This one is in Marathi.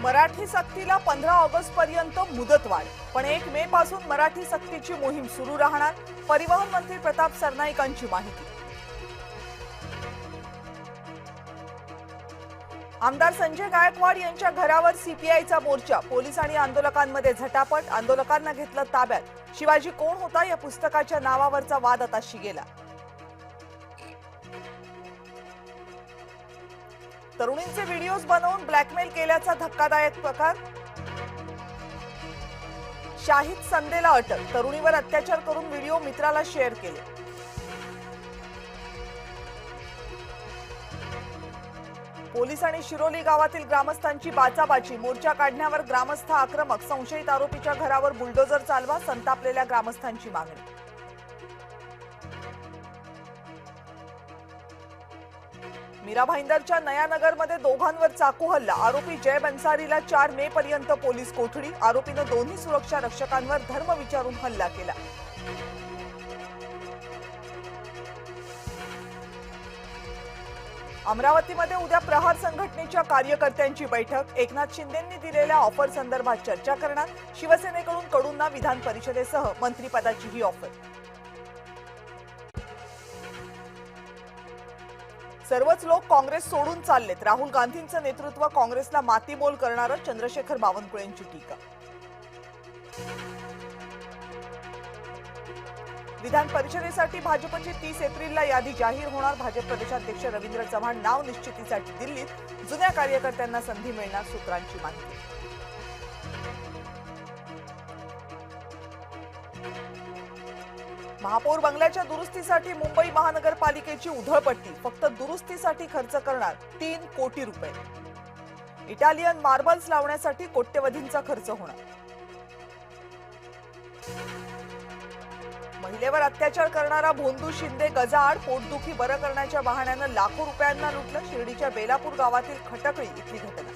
मराठी सक्तीला 15 ऑगस्ट पर्यंत मुदतवाढ, पण 1 मे पासून मराठी सक्तीची मोहीम सुरू राहणार. परिवहन मंत्री प्रताप सरनाईकांची माहिती. आमदार संजय गायकवाड यांच्या घरावर सीपीआयचा मोर्चा. पोलीस आणि आंदोलकांमध्ये झटापट. आंदोलकांना घेतलं ताब्यात. शिवाजी कोण होता या पुस्तकाच्या नावावरचा वाद आता शिगेला. तरुणींचे व्हिडिओज बनवून ब्लॅकमेल केल्याचा धक्कादायक प्रकार. शाहिद संदेला अटक. तरुणीवर अत्याचार करून व्हिडिओ मित्राला शेअर केले. पोलीस आणि शिरोली गावातील ग्रामस्थांची बाचाबाची. मोर्चा काढण्यावर ग्रामस्थ आक्रमक. संशयित आरोपीच्या घरावर बुलडोझर चालवा. संतापलेल्या ग्रामस्थांची मागणी. मीरा भाईंदरच्या नयानगरमध्ये दोघांवर चाकू हल्ला. आरोपी जय बन्सारीला 4 मे पर्यंत पोलीस कोठडी. आरोपीनं दोन्ही सुरक्षा रक्षकांवर धर्म विचारून हल्ला केला. अमरावतीमध्ये उद्या प्रहार संघटनेच्या कार्यकर्त्यांची बैठक. एकनाथ शिंदेंनी दिलेल्या ऑफर संदर्भात चर्चा करणार. शिवसेनेकडून कडूंना विधान परिषदेसह मंत्रिपदाचीही ऑफर. सर्वच लोक काँग्रेस सोडून चाललेत. राहुल गांधींचं नेतृत्व काँग्रेसला मातीमोल करणारं. चंद्रशेखर बावनकुळेंची टीका. विधान परिषदेसाठी भाजपची 30 एप्रिलला यादी जाहीर होणार. भाजप प्रदेशाध्यक्ष रवींद्र चव्हाण नाव निश्चितीसाठी दिल्लीत. जुन्या कार्यकर्त्यांना संधी मिळणार. सूत्रांची माहिती. महापौर बंगल्याच्या दुरुस्तीसाठी मुंबई महानगरपालिकेची उधळपट्टी. फक्त दुरुस्तीसाठी खर्च करणार 3 कोटी रुपये. इटालियन मार्बल्स लावण्यासाठी कोट्यवधींचा खर्च होणार. महिलेवर अत्याचार करणारा भोंदू शिंदे गजाआड. पोटदुखी बरं करण्याच्या बहाण्यानं लाखो रुपयांना लुटलं. शिर्डीच्या बेलापूर गावातील खटकळी इथली घटना.